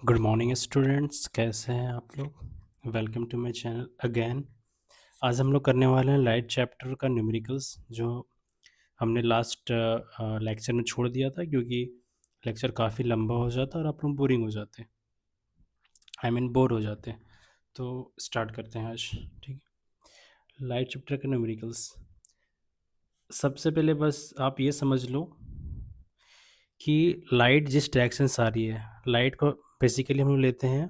Good morning students, कैसे हैं आप लोग। Welcome to my channel again. आज हम लोग करने वाले हैं लाइट चैप्टर का न्यूमेरिकल्स, जो हमने लास्ट लेक्चर में छोड़ दिया था, क्योंकि लेक्चर काफ़ी लंबा हो जाता और आप लोग बोरिंग हो जाते, बोर हो जाते। तो स्टार्ट करते हैं आज। ठीक है, लाइट चैप्टर का न्यूमेरिकल्स। सबसे पहले बस आप ये समझ लो कि लाइट जिस डायरेक्शन से आ रही है, लाइट को बेसिकली हम लोग लेते हैं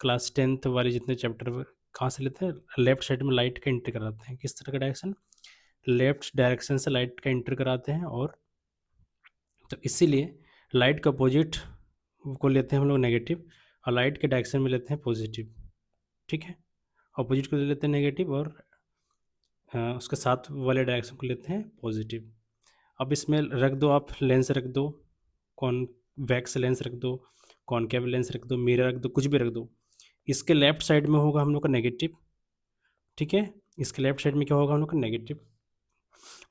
क्लास 10th वाले जितने चैप्टर कहाँ से लेते हैं, लेफ्ट साइड में लाइट का एंटर कराते हैं। किस तरह का डायरेक्शन, लेफ्ट डायरेक्शन से लाइट का एंटर कराते हैं। और तो इसीलिए लाइट का अपोजिट को लेते हैं हम लोग नेगेटिव, और लाइट के डायरेक्शन में लेते हैं पॉजिटिव। ठीक है, अपोजिट को ले लेते हैं नेगेटिव, और उसके साथ वाले डायरेक्शन को लेते हैं पॉजिटिव। अब इसमें रख दो, आप लेंस रख दो, कॉन्वेक्स लेंस रख दो, कॉनकेव लेंस रख दो, मिरर रख दो, कुछ भी रख दो। इसके लेफ्ट साइड में होगा हम लोग का नेगेटिव। ठीक है, इसके लेफ्ट साइड में क्या होगा हम लोग का नेगेटिव।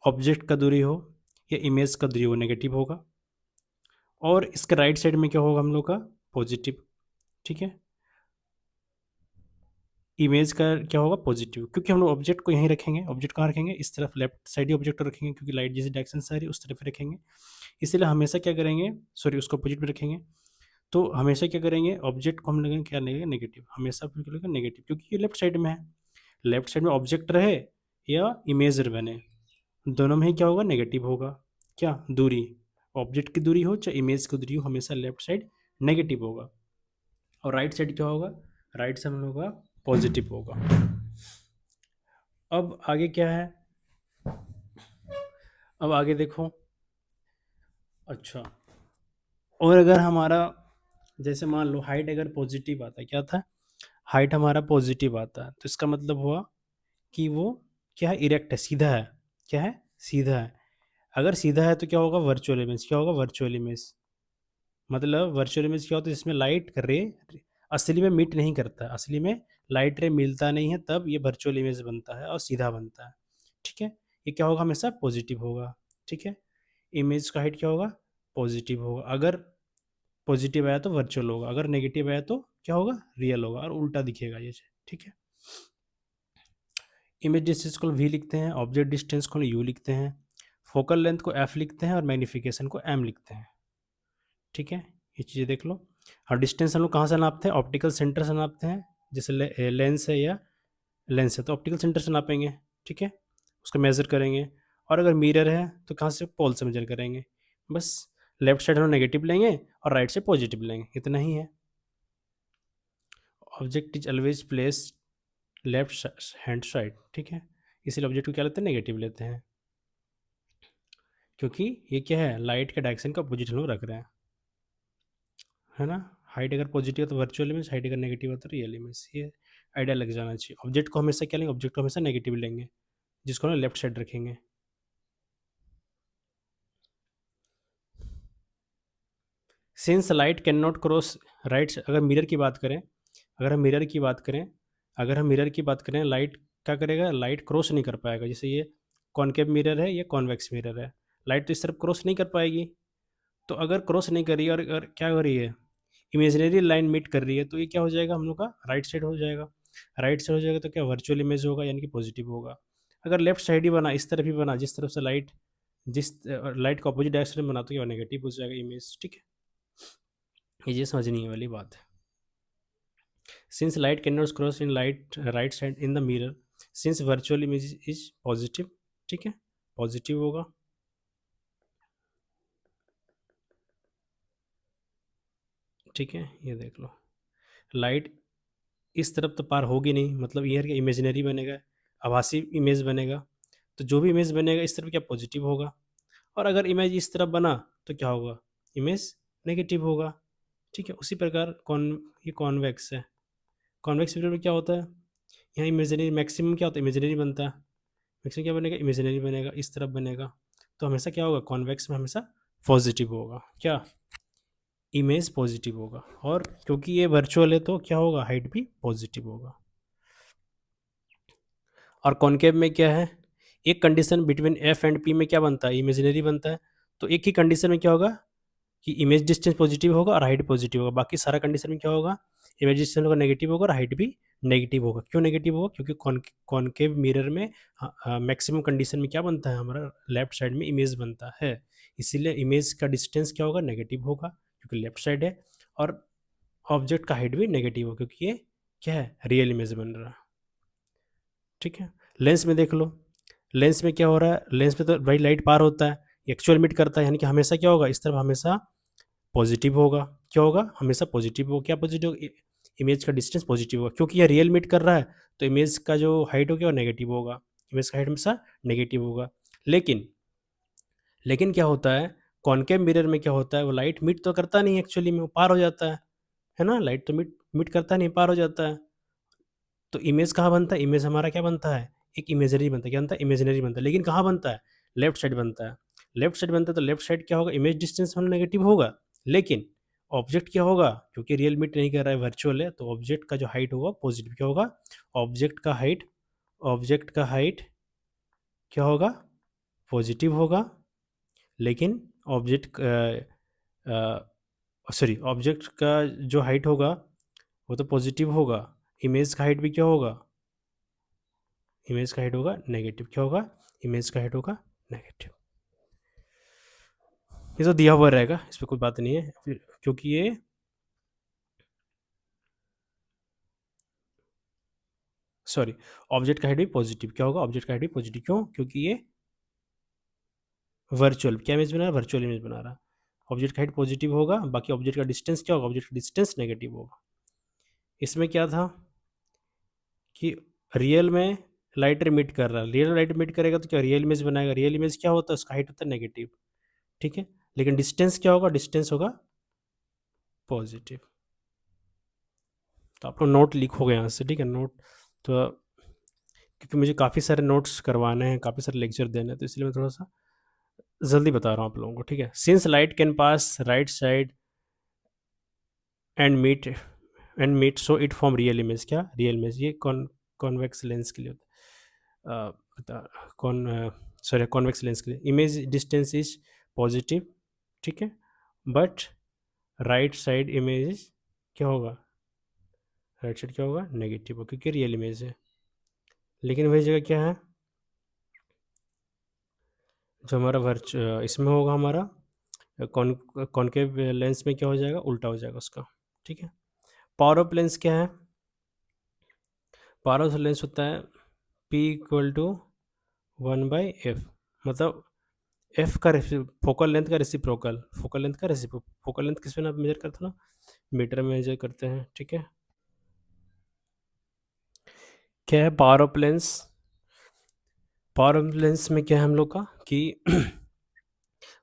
ऑब्जेक्ट का दूरी हो या इमेज का दूरी हो, नेगेटिव होगा। और इसके राइट साइड में क्या होगा हम लोग का पॉजिटिव। ठीक है, इमेज का क्या होगा पॉजिटिव, क्योंकि हम लोग ऑब्जेक्ट को यहीं रखेंगे। ऑब्जेक्ट कहाँ रखेंगे, इस तरफ लेफ्ट साइड ही ऑब्जेक्ट को रखेंगे, क्योंकि लाइट जिस डायरेक्शन से आ रही है उस तरफ रखेंगे। इसलिए हमेशा क्या करेंगे, सॉरी, उसको अपोजिट में रखेंगे। तो हमेशा क्या करेंगे, ऑब्जेक्ट को हम लगेंगे क्या लगेगा नेगेटिव, हमेशा फिर लगेगा नेगेटिव, क्योंकि ये लेफ्ट साइड में है। लेफ्ट साइड में ऑब्जेक्ट रहे या इमेज बने, दोनों में ही क्या होगा नेगेटिव होगा। क्या दूरी, ऑब्जेक्ट की दूरी हो चाहे इमेज की दूरी हो, हमेशा लेफ्ट साइड नेगेटिव होगा। और राइट साइड क्या होगा, राइट साइड हम लोग का पॉजिटिव होगा। अब आगे क्या है, अब आगे देखो। अच्छा, और अगर हमारा जैसे मान लो हाइट अगर पॉजिटिव आता है, क्या था, हाइट हमारा पॉजिटिव आता है, तो इसका मतलब हुआ कि वो क्या है, इरेक्ट है, सीधा है। क्या है, सीधा है। अगर सीधा है तो क्या होगा, वर्चुअल इमेज। क्या होगा, वर्चुअल इमेज। मतलब वर्चुअल इमेज क्या होता है, जिसमें लाइट रे असली में मीट नहीं करता है, असली में लाइट रे मिलता नहीं है, तब ये वर्चुअल इमेज बनता है और सीधा बनता है। ठीक है, ये क्या होगा, हमेशा पॉजिटिव होगा। ठीक है, इमेज का हाइट क्या होगा, पॉजिटिव होगा। अगर पॉजिटिव आया तो वर्चुअल होगा, अगर नेगेटिव आया तो क्या होगा, रियल होगा, और उल्टा दिखेगा ये। ठीक है, इमेज डिस्टेंस को वी लिखते हैं, ऑब्जेक्ट डिस्टेंस को यू लिखते हैं, फोकल लेंथ को एफ लिखते हैं, और मैग्नीफिकेशन को एम लिखते हैं। ठीक है, ये चीज़ें देख लो। और डिस्टेंस हम लोग कहाँ से नापते हैं, ऑप्टिकल सेंटर से नापते हैं। जैसे लेंस है या लेंस है तो ऑप्टिकल सेंटर से नापेंगे। ठीक है, उसको मेज़र करेंगे। और अगर मिरर है तो कहाँ से, पोल से मेजर करेंगे। बस लेफ्ट साइड हम नेगेटिव लेंगे और राइट से पॉजिटिव लेंगे, इतना ही है। Object is always place left hand side. ठीक है, इसीलिए ऑब्जेक्ट को क्या लेते हैं, नेगेटिव लेते हैं, क्योंकि ये क्या है, लाइट के डायरेक्शन का अपोजिट हम लोग रख रहे हैं, है ना। हाइट अगर पॉजिटिव है तो वर्चुअल इमेज, हाइट अगर नेगेटिव है तो रियल इमेज। ये आइडिया लग जाना चाहिए। ऑब्जेक्ट को हमेशा क्या लेंगे, ऑब्जेक्ट को हमेशा नेगेटिव लेंगे, जिसको ना लेफ्ट साइड रखेंगे। Since light can not cross right, अगर मिरर की बात करें, अगर हम मिरर की बात करें, अगर हम मिरर की बात करें, लाइट क्या करेगा, लाइट क्रॉस नहीं कर पाएगा। जैसे ये कॉनकेव मिरर है, ये कॉन्वेक्स मिरर है, लाइट तो इस तरफ क्रॉस नहीं कर पाएगी। तो अगर क्रॉस नहीं कर रही है और अगर क्या हो रही है, इमेजिनरी लाइन मीट कर रही है, तो ये क्या हो जाएगा हम लोग का, राइट साइड हो जाएगा। राइट साइड हो जाएगा तो क्या, वर्चुअल इमेज होगा, यानी कि पॉजिटिव होगा। अगर लेफ्ट साइड ही बना, इस तरफ ही बना, जिस तरफ से लाइट, जिस लाइट का अपोजिट डायरेक्शन में बना, तो क्या नेगेटिव हो जाएगा इमेज। ठीक है, ये समझनी वाली बात है। Since light can not cross in light right side in the mirror, since virtual image is positive. ठीक है, पॉजिटिव होगा। ठीक है, ये देख लो, लाइट इस तरफ तो पार होगी नहीं, मतलब ईयर का इमेजिनरी बनेगा, आभासी इमेज बनेगा। तो जो भी इमेज बनेगा इस तरफ क्या, पॉजिटिव होगा। और अगर इमेज इस तरफ बना तो क्या होगा, इमेज नेगेटिव होगा। ठीक है, उसी प्रकार ये कॉन्वेक्स है। कॉन्वेक्स मिरर में क्या होता है, यहाँ इमेजिनरी मैक्सिमम क्या होता है, इमेजिनरी बनता है। मैक्सिमम क्या बनेगा, इमेजिनरी बनेगा, इस तरफ बनेगा। तो हमेशा क्या होगा, कॉन्वेक्स में हमेशा पॉजिटिव होगा। क्या, इमेज पॉजिटिव होगा। और क्योंकि ये वर्चुअल है तो क्या होगा, हाइट भी पॉजिटिव होगा। और कॉनकेव में क्या है, एक condition between F and P में क्या बनता है, इमेजिनरी बनता है। तो एक ही कंडीशन में क्या होगा, कि इमेज डिस्टेंस पॉजिटिव होगा और हाइट पॉजिटिव होगा। बाकी सारा कंडीशन में क्या होगा, इमेज डिस्टेंस होगा नेगेटिव होगा और हाइट भी नेगेटिव होगा। क्यों नेगेटिव होगा, क्योंकि कॉनकेव मिरर में मैक्सिमम कंडीशन में क्या बनता है, हमारा लेफ्ट साइड में इमेज बनता है, इसीलिए इमेज का डिस्टेंस क्या होगा, नेगेटिव होगा क्योंकि लेफ्ट साइड है। और ऑब्जेक्ट का हाइट भी नेगेटिव होगा क्योंकि ये क्या है, रियल इमेज बन रहा है। ठीक है, लेंस में देख लो, लेंस में क्या हो रहा है, लेंस में तो भाई लाइट पार होता है, एक्चुअल मिट करता है, यानी कि हमेशा क्या होगा, इस तरफ हमेशा पॉजिटिव होगा। क्या होगा, हमेशा पॉजिटिव होगा। क्या पॉजिटिव, इमेज का डिस्टेंस पॉजिटिव होगा क्योंकि यह रियल मीट कर रहा है, तो इमेज का जो हाइट होगा वो नेगेटिव होगा, इमेज का हाइट हमेशा नेगेटिव होगा। लेकिन लेकिन क्या होता है, कॉनकेव मिरर में क्या होता है, वो लाइट मीट तो करता नहीं एक्चुअली में, वो पार हो जाता है ना, लाइट तो मीट मीट करता नहीं, पार हो जाता है। तो इमेज कहाँ बनता है, इमेज हमारा क्या बनता है, एक इमेजरी बनता है। क्या बनता है, इमेजनरी बनता है। लेकिन कहाँ बनता है, लेफ्ट साइड बनता है। लेफ्ट साइड बनता है तो लेफ्ट साइड क्या होगा, इमेज डिस्टेंस हमारा नेगेटिव होगा। लेकिन ऑब्जेक्ट क्या होगा, क्योंकि रियल मीट नहीं कर रहा है, वर्चुअल है, तो ऑब्जेक्ट का जो हाइट होगा पॉजिटिव क्या होगा, ऑब्जेक्ट का हाइट, ऑब्जेक्ट का हाइट क्या होगा, पॉजिटिव होगा। लेकिन ऑब्जेक्ट सॉरी, ऑब्जेक्ट का जो हाइट होगा वो तो पॉजिटिव होगा, इमेज का हाइट भी क्या होगा, इमेज का हाइट होगा नेगेटिव। क्या होगा, इमेज का हाइट होगा नेगेटिव। ये तो दिया हुआ रहेगा, इस पर कोई बात नहीं है क्योंकि ये सॉरी, ऑब्जेक्ट का हाइट भी पॉजिटिव। क्या होगा, ऑब्जेक्ट का हाइट भी पॉजिटिव। क्यों, क्योंकि ये वर्चुअल क्या इमेज बना रहा है, वर्चुअल इमेज बना रहा है। ऑब्जेक्ट का हाइट पॉजिटिव होगा, बाकी ऑब्जेक्ट का डिस्टेंस क्या होगा, ऑब्जेक्ट का डिस्टेंस नेगेटिव होगा। इसमें क्या था कि रियल में लाइट इमिट कर रहा है, रियल लाइट इमिट करेगा तो क्या रियल इमेज बनाएगा, रियल इमेज क्या होता है, उसका हाइट होता है नेगेटिव। ठीक है, लेकिन डिस्टेंस क्या होगा, डिस्टेंस होगा पॉजिटिव। तो आपको नोट लिख हो गया यहाँ से, ठीक है, नोट तो क्योंकि मुझे काफ़ी सारे नोट्स करवाने हैं, काफ़ी सारे लेक्चर देने हैं, तो इसलिए मैं थोड़ा सा जल्दी बता रहा हूँ आप लोगों को। ठीक है, since light can pass right side and meet so it form real image. क्या, रियल इमेज, ये कॉन्वेक्स लेंस के लिए होता है, बता कौन, सॉरी, कॉन्वेक्स लेंस के लिए इमेज डिस्टेंस इज पॉजिटिव। ठीक है, बट राइट साइड इमेज क्या होगा, राइट साइड क्या होगा, नेगेटिव होगा क्योंकि रियल इमेज है। लेकिन वही जगह क्या है, जो हमारा इसमें होगा हमारा कॉनकेव लेंस में क्या हो जाएगा, उल्टा हो जाएगा उसका। ठीक है, पावर ऑफ लेंस क्या है, पावर ऑफ लेंस होता है P इक्वल टू 1/f, मतलब एफ का फोकल लेंथ का रेसिप्रोकल, फोकल लेंथ का फोकल लेंथ किस में आप मेजर करते हो ना, मीटर में मेजर करते हैं। ठीक है, क्या है power of lens, power of lens में क्या है हम लोग का कि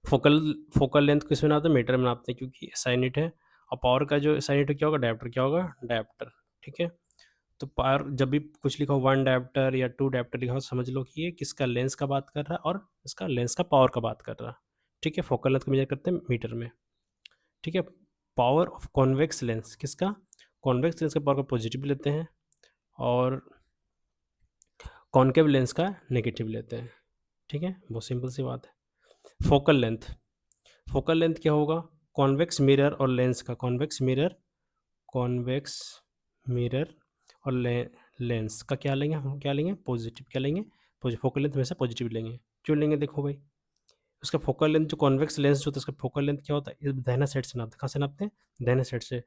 फोकल फोकल लेंथ किस में नापते हैं, मीटर में नापते हैं क्योंकि साइन इट है। और पावर का जो साइन इट क्या होगा, डायप्टर। क्या होगा, डायप्टर। ठीक है, तो पावर जब भी कुछ लिखा हो 1 डायप्टर या 2 डायप्टर लिखा हो, समझ लो कि ये किसका लेंस का बात कर रहा है और इसका लेंस का पावर का बात कर रहा है। ठीक है, फोकल लेंथ को मेजर करते हैं मीटर में। ठीक है, पावर ऑफ कॉन्वेक्स लेंस किसका, कॉन्वेक्स लेंस का पावर का पॉजिटिव लेते हैं और कॉनकेव लेंस का नेगेटिव लेते हैं। ठीक है, बहुत सिंपल सी बात है। फोकल लेंथ, फोकल लेंथ क्या होगा, कॉन्वेक्स मिरर और लेंस का, कॉन्वेक्स मिरर, कॉन्वेक्स मिरर और लेंस का क्या लेंगे हम, क्या लेंगे, पॉजिटिव। क्या लेंगे, फोकल लेंथ हमेशा पॉजिटिव लेंगे। क्यों लेंगे, देखो भाई, उसका फोकल लेंथ जो कॉन्वेक्स लेंस जो होता है उसका फोकल लेंथ क्या होता है, इस दाहिना साइड से नापते हैं। कहाँ से नापते हैं, दाहिना साइड से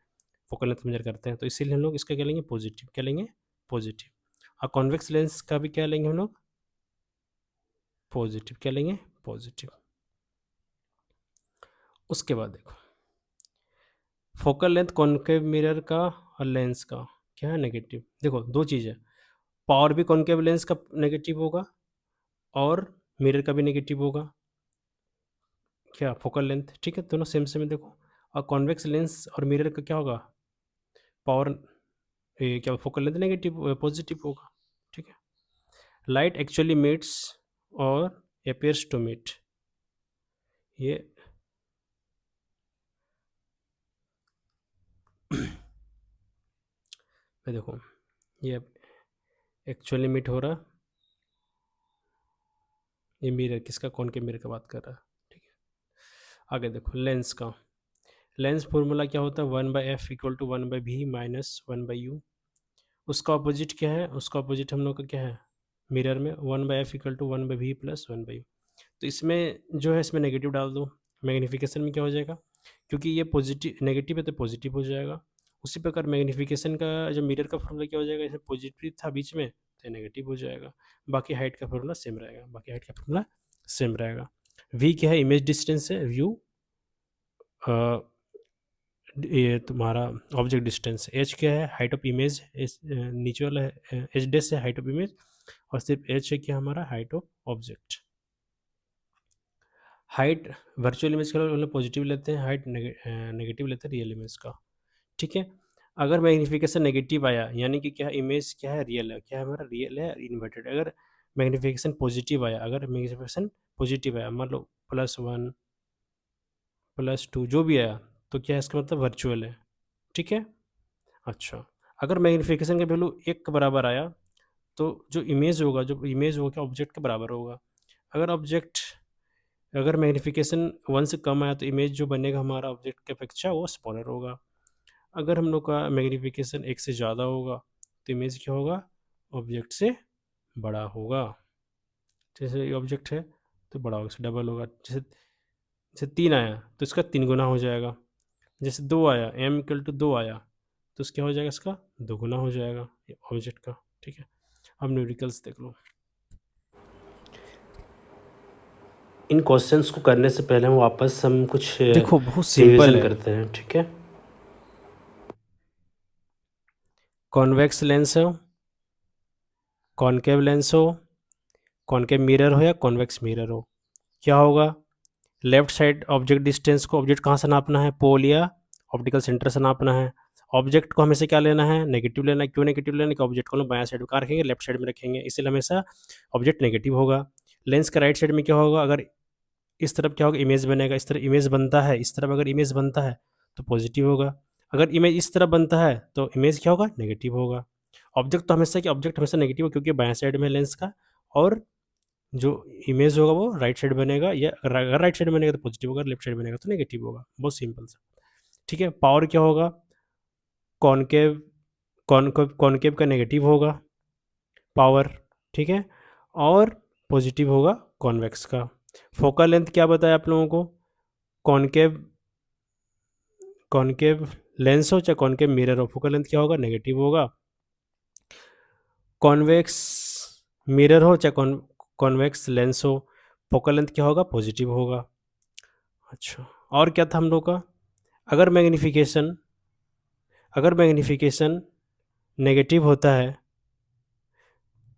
फोकल लेंथ मेजर करते हैं, तो इसीलिए हम लोग इसका क्या लेंगे, पॉजिटिव। क्या लेंगे, पॉजिटिव। और कॉन्वेक्स लेंस का भी क्या लेंगे हम लोग, पॉजिटिव। क्या लेंगे, पॉजिटिव। उसके बाद देखो, फोकल लेंथ कॉनकेव मिरर का और लेंस का क्या है, नेगेटिव। देखो दो चीज़ है, पावर भी कॉनकेव लेंस का नेगेटिव होगा और मिरर का भी नेगेटिव होगा। क्या, फोकल लेंथ। ठीक है, दोनों सेम सेम है देखो। और कॉन्वेक्स लेंस और मिरर का क्या होगा, पावर, ये क्या, फोकल लेंथ नेगेटिव पॉजिटिव होगा। ठीक है, लाइट एक्चुअली मीट्स और अपेयर्स टू मीट, ये देखो, ये एक्चुअली मीट हो रहा, ये मिरर किसका, कौन के मिरर का बात कर रहा है। ठीक है, आगे देखो लेंस का, लेंस फॉर्मूला क्या होता है, 1/f equal to 1/v minus 1/u। उसका अपोजिट क्या है, उसका अपोजिट हम लोग का क्या है, मिरर में 1/f equal to 1/v plus 1/u। तो इसमें जो है, इसमें नेगेटिव डाल दो, मैग्नीफिकेशन में क्या हो जाएगा, क्योंकि ये पॉजिटिव नेगेटिव है तो पॉजिटिव हो जाएगा। उसी प्रकार मैग्नीफिकेशन का जो मिरर का फॉर्मूला क्या हो जाएगा, जैसे पॉजिटिव था बीच में तो नेगेटिव हो जाएगा। बाकी हाइट का फॉर्मूला सेम रहेगा, बाकी हाइट का फॉर्मूला सेम रहेगा। वी क्या है, इमेज डिस्टेंस है, व्यू ये तुम्हारा ऑब्जेक्ट डिस्टेंस, एच क्या है, हाइट ऑफ इमेज, नीचे वाला एच डेस है हाइट ऑफ इमेज, और सिर्फ एच है क्या हमारा, height of object. Height virtual image का मतलब पॉजिटिव लेते हैं, हाइट नेगेटिव लेते हैं रियल इमेज का। ठीक है, अगर मैग्नीफिकेशन नेगेटिव आया यानी कि क्या, इमेज क्या है, रियल है, क्या है हमारा, रियल है इन्वर्टेड। अगर मैग्नीफिकेशन पॉजिटिव आया, अगर मैग्नीफिकेशन पॉजिटिव आया, मान लो +1 +2 जो भी आया, तो क्या है इसका मतलब वर्चुअल है। ठीक है, अच्छा, अगर मैग्नीफिकेशन का वैल्यू 1 के बराबर आया, तो जो इमेज होगा क्या, ऑब्जेक्ट के बराबर होगा। अगर ऑब्जेक्ट अगर मैग्नीफिकेशन 1 से कम आया, तो इमेज जो बनेगा हमारा ऑब्जेक्ट के अपेक्षा वो स्मॉलर होगा। अगर हम लोग का मैग्नीफिकेशन 1 से ज़्यादा होगा, तो इमेज क्या होगा, ऑब्जेक्ट से बड़ा होगा। जैसे ये ऑब्जेक्ट है तो बड़ा होगा, इससे डबल होगा। जैसे जैसे 3 आया तो इसका 3 गुना हो जाएगा। जैसे 2 आया, m इक्वल टू 2 आया, तो इसका क्या हो जाएगा, इसका 2 गुना हो जाएगा ऑब्जेक्ट का। ठीक है, अब न्यूमेरिकल्स देख लो। इन क्वेश्चंस को करने से पहले हम वापस कुछ देखो बहुत सिंपल रिवीजन है। करते हैं। ठीक है, कॉन्वेक्स लेंस हो, कॉनकेव लेंस हो, कॉनकेव मिरर हो या कॉन्वेक्स मिरर हो, क्या होगा, लेफ्ट साइड ऑब्जेक्ट डिस्टेंस को, ऑब्जेक्ट कहाँ से नापना है, पोल या ऑप्टिकल सेंटर से नापना है। ऑब्जेक्ट को हमेशा क्या लेना है, नेगेटिव लेना है। क्यों नेगेटिव लेना है, कि ऑब्जेक्ट को हम बायां साइड में कहाँ रखेंगे, लेफ्ट साइड में रखेंगे, इसलिए हमेशा ऑब्जेक्ट नेगेटिव होगा। लेंस का राइट साइड में क्या होगा, अगर इस तरफ क्या होगा, इमेज बनेगा, इस तरफ इमेज बनता है, इस तरफ अगर इमेज बनता है तो पॉजिटिव होगा। अगर इमेज इस तरफ बनता है तो इमेज क्या होगा, नेगेटिव होगा। ऑब्जेक्ट हमेशा नेगेटिव हो, क्योंकि बायां साइड में लेंस का, और जो इमेज होगा वो राइट साइड बनेगा, या अगर राइट साइड बनेगा तो पॉजिटिव होगा, लेफ्ट साइड बनेगा तो नेगेटिव होगा। बहुत सिंपल सा। ठीक है, पावर क्या होगा, कॉनकेव कॉनकेव कॉनकेव का नेगेटिव होगा पावर। ठीक है, और पॉजिटिव होगा कॉन्वेक्स का। फोकल लेंथ क्या बताया आप लोगों को, कॉनकेव कॉनकेव लेंस हो चाहे कॉनकेव मिरर हो, फोकल लेंथ क्या होगा, नेगेटिव होगा। कॉन्वेक्स मिरर हो चाहे कॉन्वेक्स लेंस हो, फोकल लेंथ क्या होगा, पॉजिटिव होगा। अच्छा, और क्या था हम लोग का, अगर मैग्नीफिकेशन अगर मैग्नीफिकेशन नेगेटिव होता है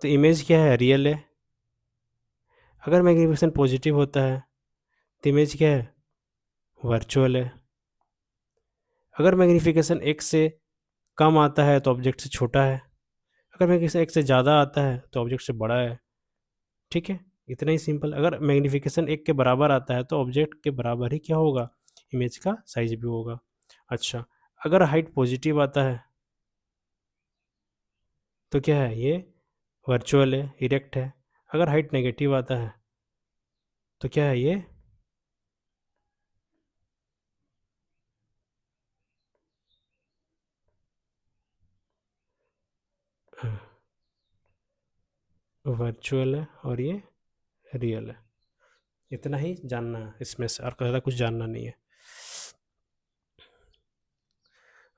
तो इमेज क्या है, रियल है। अगर मैग्नीफिकेशन पॉजिटिव होता है तो इमेज क्या है, वर्चुअल है। अगर मैग्नीफिकेशन 1 से कम आता है तो ऑब्जेक्ट से छोटा है। अगर मैग्नीफिकेशन 1 से ज़्यादा आता है तो ऑब्जेक्ट से बड़ा है। ठीक है, इतना ही सिंपल। अगर मैग्नीफिकेशन 1 के बराबर आता है तो ऑब्जेक्ट के बराबर ही क्या होगा, इमेज का साइज भी होगा। अच्छा, अगर हाइट पॉजिटिव आता है तो क्या है, ये वर्चुअल है, इरेक्ट है। अगर हाइट नेगेटिव आता है तो क्या है, ये वर्चुअल है, और ये रियल है। इतना ही जानना है इसमें से, और ज़्यादा कुछ जानना नहीं है।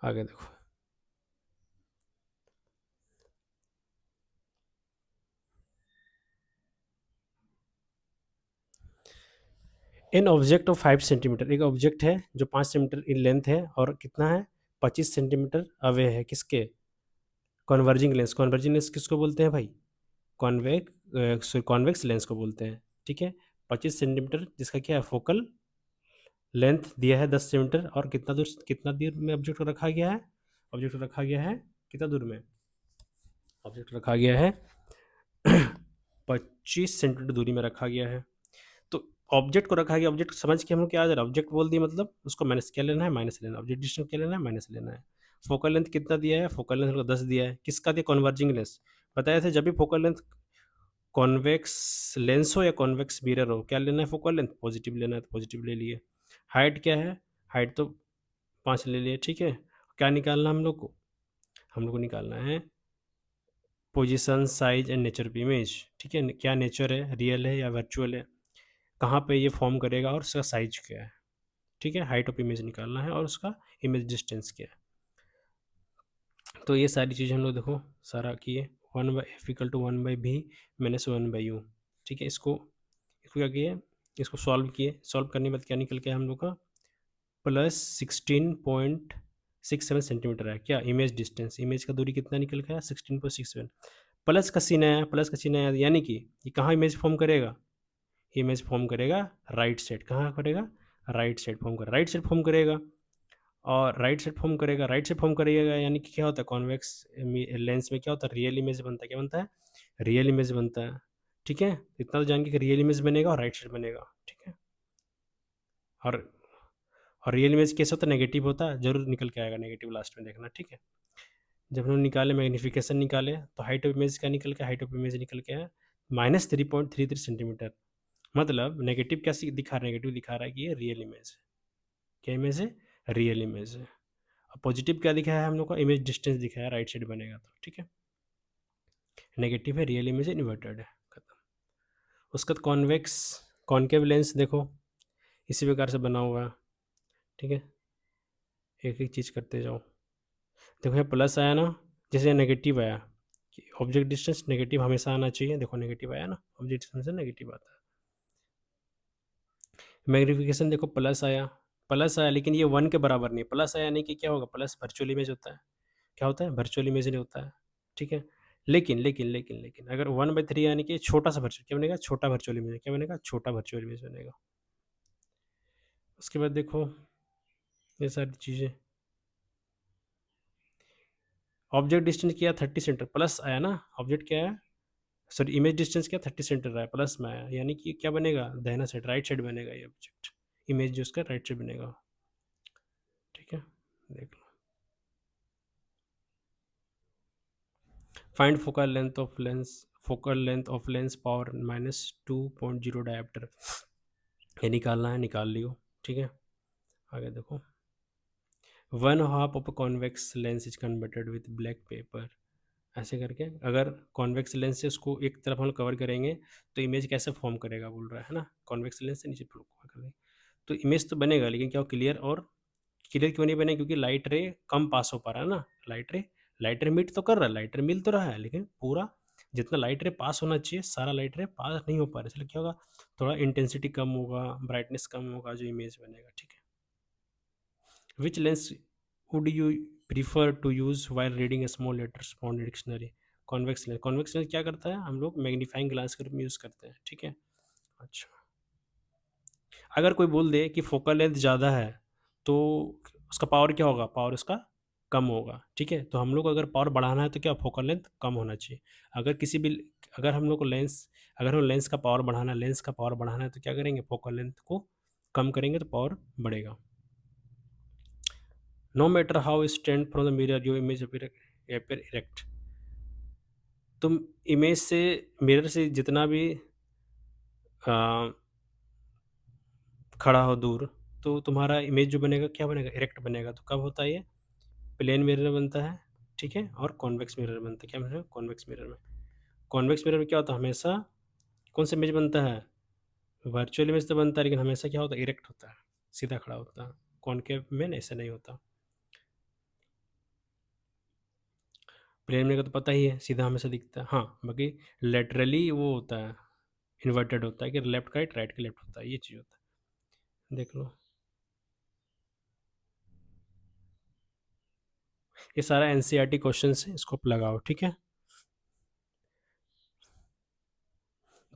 आगे देखो, इन ऑब्जेक्ट ऑफ 5 सेंटीमीटर, एक ऑब्जेक्ट है जो 5 सेंटीमीटर इन लेंथ है और कितना है, 25 सेंटीमीटर अवे है किसके, कॉन्वर्जिंग लेंस। कॉन्वर्जिंग लेंस किसको बोलते हैं भाई, कॉन्वेक्स लेंस को बोलते हैं। ठीक है, 25 सेंटीमीटर जिसका क्या है, फोकल लेंथ दिया है 10 सेंटीमीटर, और कितना दूर में ऑब्जेक्ट को रखा गया है, ऑब्जेक्ट को रखा गया है कितना दूर में, ऑब्जेक्ट रखा गया है 25 सेंटीमीटर दूरी में रखा गया है। तो ऑब्जेक्ट को रखा गया, ऑब्जेक्ट समझ के हम लोग क्या आ जा रहा है, ऑब्जेक्ट बोल दिया मतलब उसको माइनस क्या लेना है, माइनस लेना है। ऑब्जेक्ट डिस्टेंस क्या लेना है, माइनस लेना है। फोकल लेंथ कितना दिया है, फोकल लेंथ 10 दिया है। किसका दिया, कॉन्वर्जिंग लेंस। बताया था जब भी फोकल लेंथ कॉन्वेक्स लेंस हो या कॉन्वेक्स मिरर हो, क्या लेना है, फोकल लेंथ पॉजिटिव लेना है, तो पॉजिटिव ले लिए। हाइट क्या है, हाइट तो 5 सेंटीमीटर दिया है, 5 सेंटीमीटर 10 दिया है, किसका दिया, कॉन्वर्जिंग लेंस। बताया थे जब भी फोकल लेंथ कॉन्वेक्स लेंस हो या कॉन्वेक्स मिरर हो, क्या लेना है, फोकल लेंथ पॉजिटिव लेना है, तो पॉजिटिव ले लिए। हाइट क्या है, हाइट तो 5 ले लिए, ठीक है। क्या निकालना हम लोग को? हम लोग को निकालना है position, size and nature of image, ठीक है। क्या नेचर है, रियल है या वर्चुअल है, कहाँ पे ये फॉर्म करेगा और उसका साइज क्या है, ठीक है। हाइट ऑफ इमेज निकालना है और उसका इमेज डिस्टेंस क्या है। तो ये सारी चीज़ें हम लोग देखो सारा किए। 1/f=1/b - 1/u, ठीक है। इसको इसको क्या किए, इसको सॉल्व किए। सॉल्व करने के बाद क्या निकल के आया हम लोग का, +16.67 सेंटीमीटर है क्या इमेज डिस्टेंस। इमेज का दूरी कितना निकल गया, 16.67। प्लस का सीन आया, प्लस का सीन आया, यानी कि ये कहाँ इमेज फॉर्म करेगा, इमेज फॉर्म करेगा राइट साइड। कहाँ करेगा, राइट साइड फॉर्म कर, राइट साइड फॉर्म करेगा। और राइट साइड फॉर्म करेगा, राइट साइड फॉर्म करेगा, यानी कि क्या होता है, कॉन्वेक्स लेंस में क्या होता है, रियल इमेज बनता है। क्या बनता है, रियल इमेज बनता है, ठीक है। इतना तो जान के कि रियल इमेज बनेगा और राइट साइड बनेगा, ठीक है। और रियल इमेज कैसे होता है, नेगेटिव होता है, जरूर निकल के आएगा नेगेटिव लास्ट में, देखना, ठीक है। जब हम लोग निकाले मैग्नीफिकेशन निकाले तो हाइट ऑफ इमेज का निकल के, हाइट ऑफ इमेज निकल के है -3.33 सेंटीमीटर। मतलब नेगेटिव क्या दिखा रहा है, नेगेटिव दिखा रहा है कि ये रियल इमेज है। क्या इमेज है, रियल इमेज है। अब पॉजिटिव क्या दिखाया है हम लोग का, इमेज डिस्टेंस दिखाया, राइट साइड बनेगा तो, ठीक है। नेगेटिव है, रियल इमेज इन्वर्टेड है, खत्म। उसका कॉन्वेक्स कॉन्केव लेंस देखो इसी प्रकार से बना हुआ है, ठीक है। एक एक चीज़ करते जाओ। देखो यहाँ प्लस आया ना, जैसे नेगेटिव आया कि ऑब्जेक्ट डिस्टेंस नेगेटिव हमेशा आना चाहिए। देखो नेगेटिव आया ना, ऑब्जेक्ट डिस्टेंस से नेगेटिव आता है। मैग्निफिकेशन देखो प्लस आया लेकिन ये 1 के बराबर नहीं। प्लस आया नहीं कि क्या होगा, प्लस वर्चुअल इमेज होता है। क्या होता है, वर्चुअल इमेज नहीं होता है, ठीक है। लेकिन अगर 1/3 यानी कि छोटा सा वर्चुअल, क्या बनेगा, छोटा वर्चुअल इमेज, क्या बनेगा, छोटा वर्चुअल इमेज बनेगा। उसके बाद देखो ये सारी चीज़ें, ऑब्जेक्ट डिस्टेंस किया 30 सेंटीमीटर, प्लस आया ना, ऑब्जेक्ट क्या है, सॉरी इमेज डिस्टेंस क्या 30 सेंटीमीटर रहा है, प्लस में आया, यानी कि क्या बनेगा, दाहिना साइड, राइट साइड बनेगा ये ऑब्जेक्ट, इमेज जो उसका राइट साइड बनेगा, ठीक है। देख लो, find focal length of lens power -2.0 dioptre, ये निकालना है, निकाल लियो, ठीक है। आगे देखो, 1/2 of convex lens is converted with black pepper, ऐसे करके अगर कॉन्वेक्स लेंस से उसको एक तरफ हम कवर करेंगे तो इमेज कैसे फॉर्म करेगा बोल रहा है ना, कॉन्वेक्स लेंस से नीचे कवर करेंगे तो इमेज तो बनेगा, लेकिन क्या क्लियर, और क्लियर क्यों नहीं बने, क्योंकि लाइट रे कम पास हो पा रहा है ना, लाइट रे मीट तो कर रहा है, लाइट रे मिल तो रहा है, लेकिन पूरा जितना लाइट रे पास होना चाहिए सारा लाइट रे पास नहीं हो पा रहा है, इसलिए क्या होगा, थोड़ा इंटेंसिटी कम होगा, ब्राइटनेस कम होगा, जो इमेज बनेगा, ठीक है। Which lens would you prefer to use while reading small letters from dictionary, convex lens क्या करता है, हम लोग मैग्नीफाइंग ग्लास के रूप में यूज़ करते हैं, ठीक है। अच्छा, अगर कोई बोल दे कि फोकल लेंथ ज़्यादा है तो उसका पावर क्या होगा, पावर उसका कम होगा, ठीक है। तो हम लोग को अगर पावर बढ़ाना है तो क्या, फोकल लेंथ कम होना चाहिए। अगर किसी भी अगर हम लोग को अगर हम लेंस का पावर बढ़ाना है, लेंस का पावर बढ़ाना है तो क्या करेंगे, फोकल लेंथ को कम करेंगे तो पावर बढ़ेगा। No matter how stand from the mirror your image appear erect, तुम इमेज से, मिरर से जितना भी अ, खड़ा हो दूर, तो तुम्हारा इमेज जो बनेगा क्या बनेगा, इरेक्ट बनेगा। तो कब होता है ये, प्लेन मिरर बनता है, ठीक है, और कॉन्वेक्स मिरर बनता है। क्या मिरर, कॉन्वेक्स मिरर में, कॉन्वेक्स मिरर में क्या होता है, हमेशा कौन सा इमेज बनता है, वर्चुअल इमेज तो बनता है, लेकिन हमेशा क्या होता है, इरेक्ट होता है, सीधा खड़ा होता है। कॉनकेव में ऐसा नहीं होता। प्लेन मिरर का तो पता ही है, सीधा हमेशा दिखता है, हाँ, बाकी लेटरली वो होता है, इन्वर्टेड होता है, कि लेफ्ट का राइट का लेफ्ट होता है, ये चीज़ होता है, देख लो। ये सारा एनसीईआरटी क्वेश्चन है, इसको आप लगाओ, ठीक है।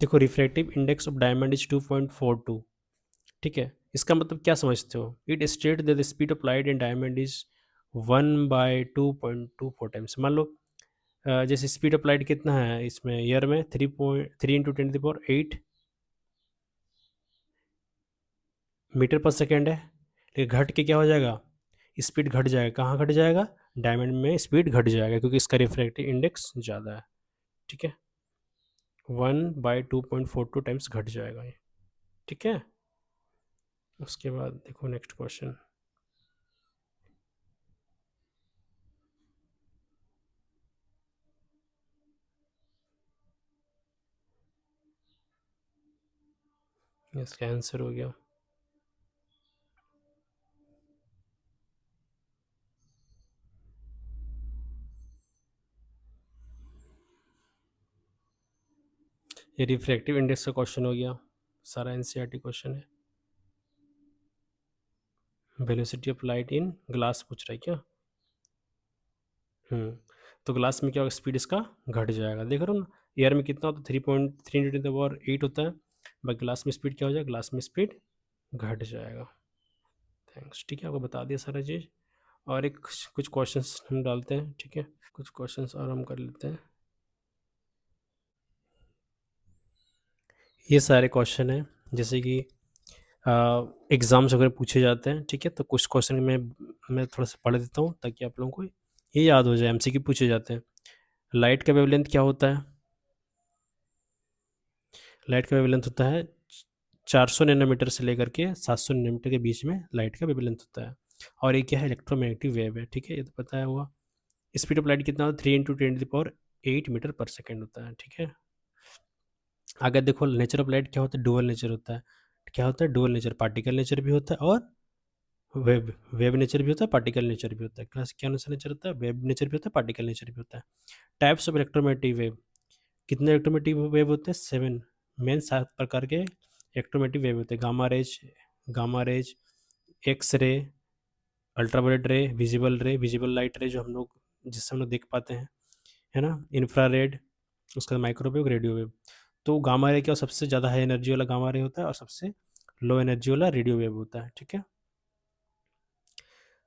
देखो refractive index of diamond is 2.42, ठीक है। इसका मतलब क्या समझते हो, it state that the speed of light in diamond is 1/2.24 times. मान लो जैसे स्पीड ऑफ लाइट कितना है इसमें, ईयर में 3.3 × 10⁸ मीटर पर सेकेंड है, लेकिन घट के क्या हो जाएगा, स्पीड घट जाएगा, कहाँ घट जाएगा, डायमंड में स्पीड घट जाएगा, क्योंकि इसका रिफ्रैक्टिव इंडेक्स ज़्यादा है, ठीक है। 1/2.42 टाइम्स घट जाएगा ये, ठीक है। उसके बाद देखो नेक्स्ट क्वेश्चन, इसका आंसर हो गया। ये रिफ्रैक्टिव इंडेक्स का क्वेश्चन हो गया, सारा एनसीईआरटी क्वेश्चन है। Velocity of light in glass पूछ रहा है क्या? तो ग्लास में क्या होगा, स्पीड इसका घट जाएगा। देख रहे हो ना, एयर में कितना होता है, 3.3 × 10⁸ होता है, बट ग्लास में स्पीड क्या हो जाएगा, ग्लास में स्पीड घट जाएगा। थैंक्स, ठीक है, आपको बता दिया सारा चीज़। और एक कुछ क्वेश्चंस हम डालते हैं, ठीक है, कुछ क्वेश्चंस और हम कर लेते हैं। ये सारे क्वेश्चन हैं जैसे कि एग्ज़ाम्स वगैरह पूछे जाते हैं, ठीक है, तो कुछ क्वेश्चन मैं थोड़ा सा पढ़ देता हूँ ताकि आप लोगों को ये याद हो जाए। एमसीक्यू पूछे जाते हैं। लाइट का वेवलेंथ क्या होता है? लाइट का वेवलेंथ होता है 400 नैनोमीटर से लेकर के 700 नैनोमीटर के बीच में लाइट का वेवलेंथ होता है। और ये क्या है, इलेक्ट्रोमैग्नेटिक वेव है, ठीक है, ये तो पता है हुआ। स्पीड ऑफ लाइट कितना होता है, 3 × 10⁸ मीटर पर सेकेंड होता है, ठीक है। अगर देखो नेचर ऑफ लाइट क्या होता है, डुअल नेचर होता है। क्या होता है, डुअल नेचर, पार्टिकल नेचर भी होता है और वेव वेव नेचर भी होता है, पार्टिकल नेचर भी होता है। क्या क्या नेचर होता है, वेव नेचर भी होता है, पार्टिकल नेचर भी होता है। टाइप्स ऑफ इलेक्ट्रोमैग्नेटिक वेव, कितने इलेक्ट्रोमैग्नेटिक वेव होते हैं, 7 मेन 7 प्रकार के इलेक्ट्रोमैग्नेटिक वेव होते हैं। Gamma rays, X ray, ultraviolet रे, विजिबल लाइट रे जो हम लोग जिससे हम लोग देख पाते हैं, है ना, इंफ्रारेड, उसका माइक्रोवेव, रेडियो वेव। तो गामा रे क्या, सबसे ज़्यादा हाई एनर्जी वाला गामा रे होता है और सबसे लो एनर्जी वाला रेडियो वेव होता है, ठीक है।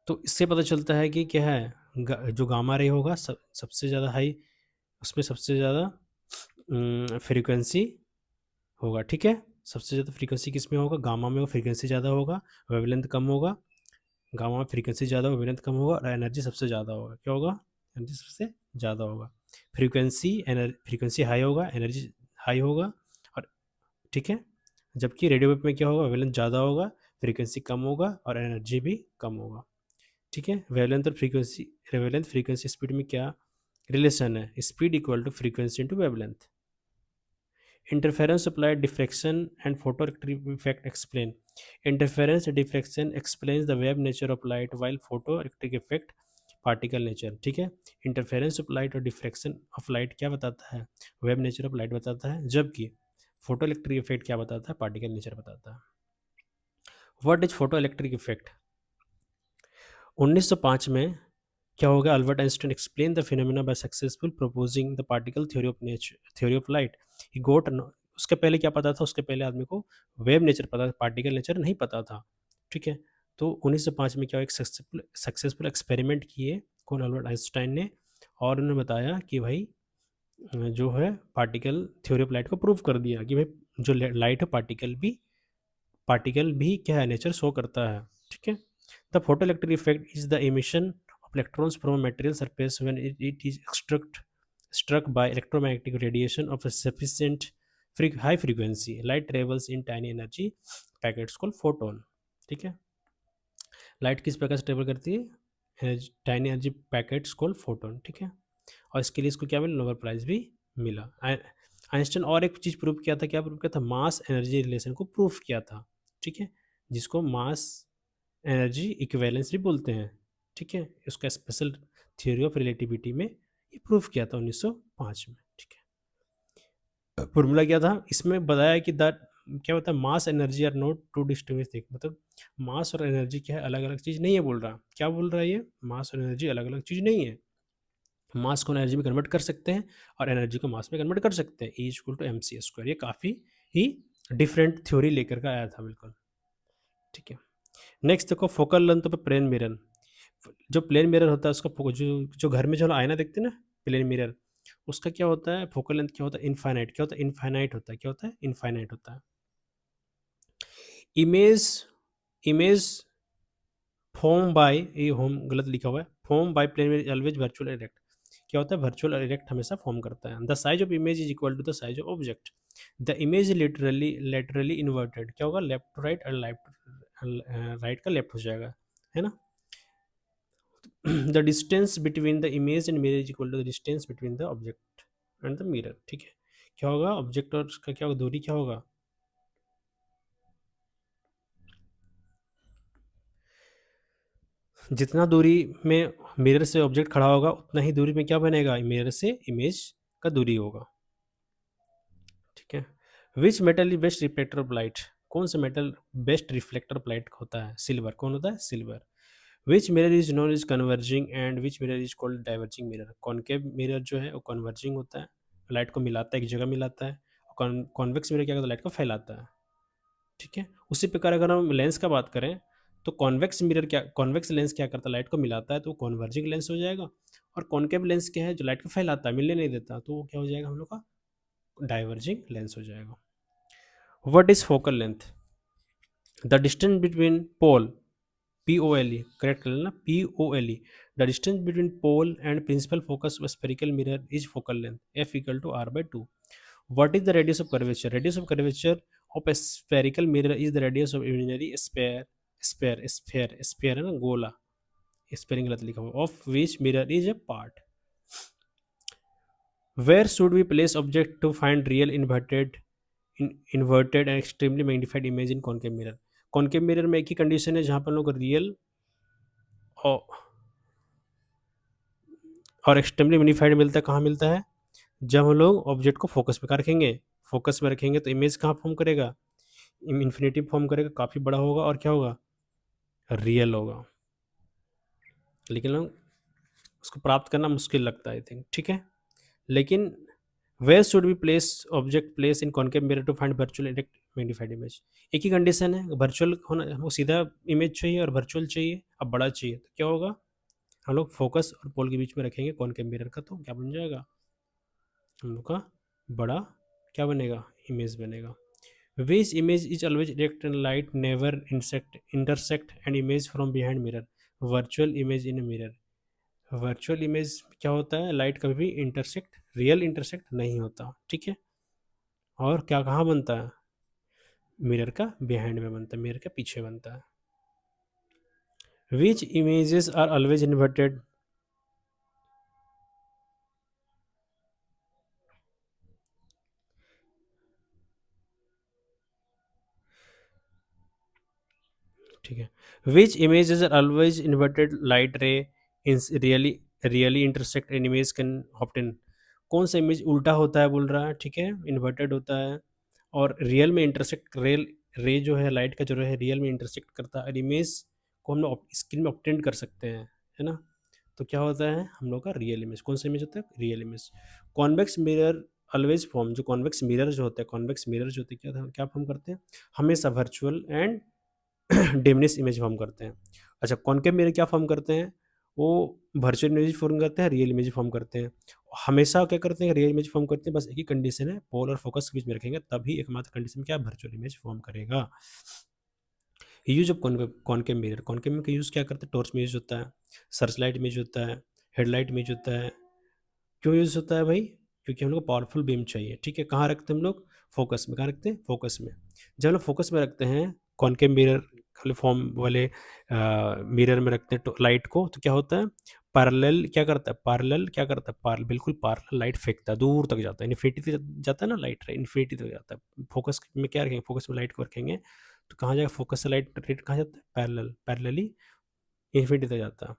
तो इससे पता चलता है कि क्या है, जो गामा रे होगा सबसे ज़्यादा हाई, उसमें सबसे ज़्यादा फ्रीक्वेंसी होगा, ठीक है। सबसे ज़्यादा फ्रीक्वेंसी किस में होगा, गामा में, फ्रीक्वेंसी ज़्यादा होगा, वेवलेंथ कम होगा। गामा में फ्रीक्वेंसी ज़्यादा होगा, वेवलेंथ कम होगा और एनर्जी सबसे ज़्यादा होगा। क्या होगा, एनर्जी सबसे ज़्यादा होगा। फ्रीक्वेंसी हाई होगा, एनर्जी हाई होगा, और ठीक है। जबकि रेडियो वेव में क्या होगा, वेवलेंथ ज़्यादा होगा, फ्रीक्वेंसी कम होगा और एनर्जी भी कम होगा, ठीक है। वेवलेंथ फ्रीक्वेंसी स्पीड में क्या रिलेशन है, speed equal to frequency into wavelength. Interference applied diffraction and photoelectric effect explain. Interference diffraction explains the wave nature of light while photoelectric effect particle nature, ठीक है। Interference of light और diffraction of light क्या बताता है, wave nature of light बताता है, जबकि photo electric effect क्या बताता है, पार्टिकल नेचर बताता है। What is photoelectric effect? 1905 में क्या हो गया, Albert Einstein explain the phenomena by successful proposing the particle theory of light. He got, उसके पहले क्या पता था, उसके पहले आदमी को वेव नेचर पता था, पार्टिकल नेचर नहीं पता था, ठीक है। तो 1905 में क्या एक सक्सेसफुल एक्सपेरिमेंट किए, कौन, अल्बर्ट आइंस्टाइन ने, और उन्होंने बताया कि भाई जो है पार्टिकल थ्योरी ऑफ लाइट को प्रूव कर दिया कि भाई जो लाइट है, पार्टिकल भी क्या है, नेचर शो करता है, ठीक है। The photo electric effect is the emission of electrons from material surface when it is struck by electromagnetic radiation of a sufficient high frequency. Light travels in tiny energy packets called photon, ठीक है। Light किस प्रकार से travel करती है, tiny energy packets called photon, ठीक है। और इसके लिए इसको क्या मिला, नोबेल प्राइज भी मिला। आइंस्टाइन और एक चीज़ प्रूव किया था, क्या प्रूव किया था, मास एनर्जी रिलेशन को प्रूफ किया था, ठीक है, जिसको मास एनर्जी इक्विवेलेंस भी बोलते हैं, ठीक है। उसका स्पेशल थ्योरी ऑफ रिलेटिविटी में ये प्रूफ किया था 1905 में, ठीक है। फॉर्मूला क्या था, इसमें बताया कि दैट क्या होता है, mass energy are not two distinguish thing, मतलब मास और एनर्जी क्या है, अलग अलग चीज़ नहीं है, बोल रहा, क्या बोल रहा है ये, मास और एनर्जी अलग अलग चीज़ नहीं है। मास को एनर्जी में कन्वर्ट कर सकते हैं और एनर्जी को मास में कन्वर्ट कर सकते हैं, ई इक्वल टू mc²। ये काफ़ी ही डिफरेंट थ्योरी लेकर का आया था, बिल्कुल, ठीक है। नेक्स्ट देखो, फोकल लेंथ पे प्लेन मिरर। जो प्लेन मिरर होता है उसका जो घर में जो आईना देखते हैं ना, प्लेन मिरर, उसका क्या होता है, फोकल लेंथ क्या होता है, इनफाइनाइट, क्या होता है, इनफाइनाइट होता है, क्या होता है, इनफाइनाइट होता है। इमेज इमेज फॉर्म बाय, ये होम गलत लिखा हुआ है, form by plane mirror always virtual erect, क्या होता है, वर्चुअल इरेक्ट हमेशा फॉर्म करता है। The size of image is equal to the size of object. The image laterally inverted, क्या होगा, लेफ्ट टू राइट, और राइट का लेफ्ट हो जाएगा, है ना। The distance between the image and mirror is equal to the distance between the object and the mirror, ठीक है। क्या होगा, ऑब्जेक्ट और उसका क्या होगा, दूरी क्या होगा, जितना दूरी में मिरर से ऑब्जेक्ट खड़ा होगा उतना ही दूरी में क्या बनेगा, मिरर से इमेज का दूरी होगा, ठीक है। Which metal is best reflector of light, कौन सा metal best reflector of light होता है, सिल्वर, कौन होता है, silver. Which mirror is known is converging and which mirror is called diverging mirror, concave mirror जो है वो कन्वर्जिंग होता है, लाइट को मिलाता है, एक जगह मिलाता है। कॉन्वेक्स मिरर क्या करता है, लाइट को फैलाता है, ठीक है। उसी प्रकार अगर हम लेंस का बात करें तो कॉन्वेक्स लेंस क्या करता है, लाइट को मिलाता है तो कॉन्वर्जिंग लेंस हो जाएगा। और कॉनकेव लेंस क्या है, जो लाइट को फैलाता है, मिलने नहीं देता, तो वो क्या हो जाएगा हम लोग का, डाइवर्जिंग लेंस हो जाएगा। What is focal length, the distance between pole, POLE, correct कर लेना, POLE, the distance between pole and principal focus of spherical mirror is focal length, F equal to R/2। What is the radius of curvature? Radius of curvature of a spherical mirror is the radius of imaginary sphere है ना, गोला, spelling गलत लिखा हुआ, of which mirror is a part. Where should we place object to find real inverted and extremely magnified image in concave mirror? concave mirror में एक ही condition है जहाँ पर हम लोग रियल और एक्सट्रीमली मैग्नीफाइड मिलता है, कहाँ मिलता है, जब हम लोग ऑब्जेक्ट को फोकस में रखेंगे, फोकस में रखेंगे तो इमेज कहाँ फॉर्म करेगा, इन्फिनिटी फॉर्म करेगा, काफ़ी बड़ा होगा और क्या होगा, रियल होगा। लेकिन लोग उसको प्राप्त करना मुश्किल लगता है, आई थिंक, ठीक है। लेकिन where should be place object place in concave mirror to find virtual direct magnified image, एक ही कंडीशन है, वर्चुअल होना, हमको सीधा इमेज चाहिए और वर्चुअल चाहिए, अब बड़ा चाहिए तो क्या होगा, हम लोग फोकस और पोल के बीच में रखेंगे कॉनकेव मिरर का, तो क्या बन जाएगा हम लोग का, बड़ा क्या बनेगा, इमेज बनेगा। Which image is always direct and light never intersect an image from behind mirror, virtual image in a mirror। Virtual image क्या होता है, लाइट कभी भी इंटरसेक्ट, रियल इंटरसेक्ट नहीं होता, ठीक है। और क्या कहाँ बनता है, मिरर का बिहाइंड में बनता है, मिरर के पीछे बनता है। Which images are always inverted, ठीक है। Which images are always inverted light ray in really intersect an image can obtain, कौन सा इमेज उल्टा होता है बोल रहा है, ठीक है, इन्वर्टेड होता है और रियल में इंटरसेक्ट, रियल रे जो है लाइट का जो है रियल में इंटरसेक्ट करता है और इमेज को हम लोग स्क्रीन में ऑप्टेंड कर सकते हैं, है ना। तो क्या होता है हम लोग का रियल इमेज, कौन सा इमेज होता है, real image. Convex mirror always form, जो कॉन्वेक्स मिरर जो होता है, कॉन्वेक्स मिरर जो होते हैं क्या फॉर्म करते हैं, हमेशा virtual and diminish image form करते हैं। अच्छा, कॉनकेव मिरर क्या फॉर्म करते हैं, वो वर्चुअल इमेज फॉर्म करते हैं, रियल इमेज फॉर्म करते हैं। हमेशा क्या करते हैं, रियल इमेज फॉर्म करते हैं, बस एक ही कंडीशन है, पोल और फोकस के बीच में रखेंगे तभी एकमात्र कंडीशन में क्या वर्चुअल इमेज फॉर्म करेगा। Use of concave mirror, concave mirror का यूज़ क्या करते हैं, टॉर्च में यूज होता है, सर्च लाइट में यूज होता है, हेडलाइट में यूज होता है। क्यों यूज़ होता है भाई, क्योंकि हम लोग को पावरफुल बीम चाहिए, ठीक है। कहाँ रखते हैं हम लोग, फोकस में, कहाँ रखते हैं, फोकस में। जब हम लोग फोकस में रखते हैं कॉनकेव मिरर वाले फॉर्म वाले मिरर में रखते हैं तो लाइट को, तो क्या होता है, पैरेलल क्या करता है, पैरेलल क्या करता है, पैरेलल, बिल्कुल पैरेलल लाइट फेंकता है, दूर तक जाता है, इन्फिनिटी तक जाता है ना लाइट, इन्फिनिटी तक जाता है। फोकस में क्या रखेंगे, फोकस में लाइट को रखेंगे तो कहाँ जाएगा, फोकस से लाइट रेट कहाँ जाता है, पैरेलल, पैरेलली इन्फिनिटी तक जाता है।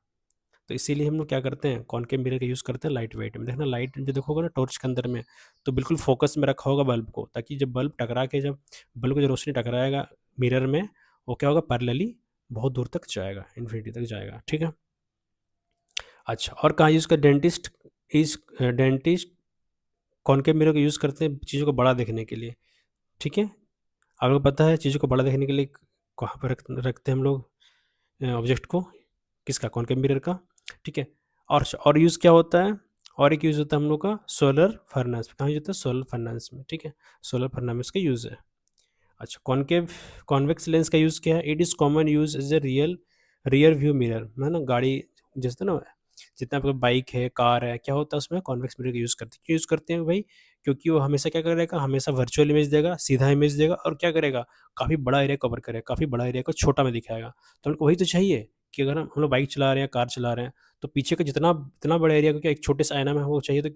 तो इसीलिए हम लोग क्या करते हैं, कॉनकेव मिरर का यूज़ करते हैं लाइट वेट में। देखना लाइट जो देखोगे ना टॉर्च के अंदर में, तो बिल्कुल फोकस में रखा होगा बल्ब को, ताकि जब बल्ब टकरा के, जब बल्ब को जो रोशनी टकराएगा मिरर में, वो क्या होगा, पैरेलली बहुत दूर तक जाएगा, इन्फिनिटी तक जाएगा, ठीक है। अच्छा, और कहाँ यूज़ कर, डेंटिस्ट कॉनकेव मिरर का यूज़ करते हैं चीज़ों को बड़ा देखने के लिए, ठीक है। आपको पता है चीज़ों को बड़ा देखने के लिए कहाँ पर रखते हैं हम लोग ऑब्जेक्ट को, किसका, कॉनकेव मिरर का, ठीक है। और यूज़ क्या होता है, और एक यूज़ होता है हम लोग का सोलर फर्नेस, कहाँ यूज़ होता है, सोलर फर्नेस में, ठीक है, सोलर फर्नेस का यूज़ है। अच्छा, कॉन्वेक्स लेंस का यूज़ क्या है, it is common use as a rear view mirror, है ना, गाड़ी जैसे ना, जितना आपका बाइक है, कार है, क्या होता है उसमें कॉन्वेक्स मिरर का यूज़ करते हैं, क्यों यूज़ करते हैं भाई, क्योंकि वो हमेशा क्या करेगा, हमेशा वर्चुअल इमेज देगा, सीधा इमेज देगा और क्या करेगा, काफ़ी बड़ा एरिया कवर करेगा, काफ़ी बड़ा एरिया को छोटा में दिखाएगा। तो हमको वही तो चाहिए कि अगर हम लोग बाइक चला रहे हैं, कार चला रहे हैं, तो पीछे का जितना बड़ा एरिया को क्या एक छोटे से आईना में वो चाहिए, तो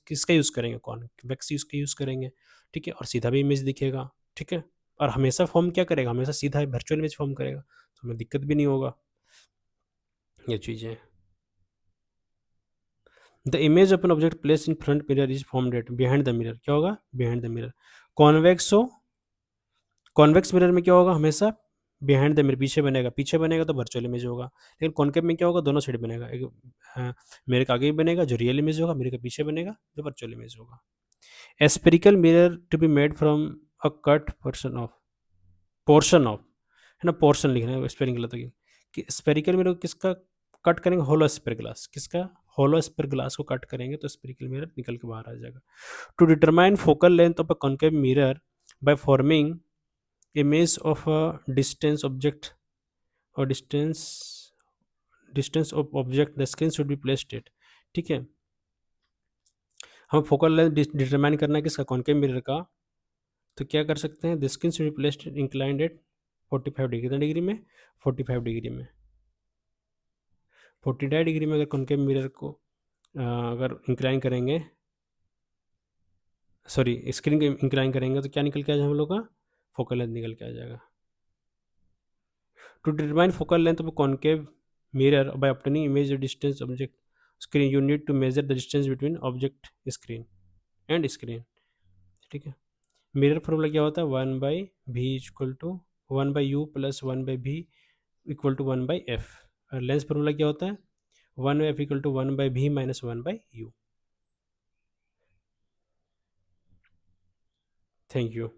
किसका यूज़ करेंगे, कॉन्वेक्स यूज़ का यूज़ करेंगे, ठीक है। और सीधा भी इमेज दिखेगा, ठीक है। और हमेशा फॉर्म क्या करेगा, हमेशा सीधा वर्चुअल इमेज फॉर्म करेगा, तो हमें दिक्कत भी नहीं होगा। ये चीज़ें। The image of an object place in front mirror is formed at behind the mirror, क्या होगा? Behind the mirror. कॉन्वेक्स हो, कॉन्वेक्स मिरर में क्या होगा? हमेशा बिहाइंड द मिरर, पीछे बनेगा तो वर्चुअल इमेज होगा। लेकिन कॉनकेव में क्या होगा? दोनों साइड बनेगा। एक मिरर के आगे भी बनेगा जो रियल इमेज होगा, मिरर के पीछे बनेगा जो वर्चुअल इमेज होगा। A spherical mirror to be made from a cut portion of, है ना, पोर्शन लिखना है, स्पेलिंग गलत होगी। कि स्फेरिकल मिरर किसका कट करेंगे? Hollow sphere glass. किसका? होलो स्फेयर ग्लास को कट करेंगे तो स्फेरिकल मिरर निकल के बाहर आ जाएगा। To determine focal length of a concave mirror by forming image of a distance object और distance of object the screen should be placed at. ठीक है, हम फोकल लेंथ डिटरमाइन करना है किसका? कॉनकेव मिरर का। तो क्या कर सकते हैं? The screen should be placed inclined at 45 degree. कितने डिग्री में? 45 डिग्री में। 49 डिग्री में अगर कॉनकेव मिरर को अगर इंक्लाइन करेंगे, सॉरी स्क्रीन को इंक्लाइन करेंगे तो क्या निकल के आ जाएगा हम लोग का? फोकल लेंथ निकल के आ जाएगा। To determine focal length of concave mirror by obtaining image distance object screen you need to measure the distance between object screen and screen. ठीक है, मिरर फॉर्मूला क्या होता है? 1/v equal to 1/u plus 1/v equal to 1/f। और lens formula क्या होता है? 1/f equal to 1/v minus 1/u। Thank you.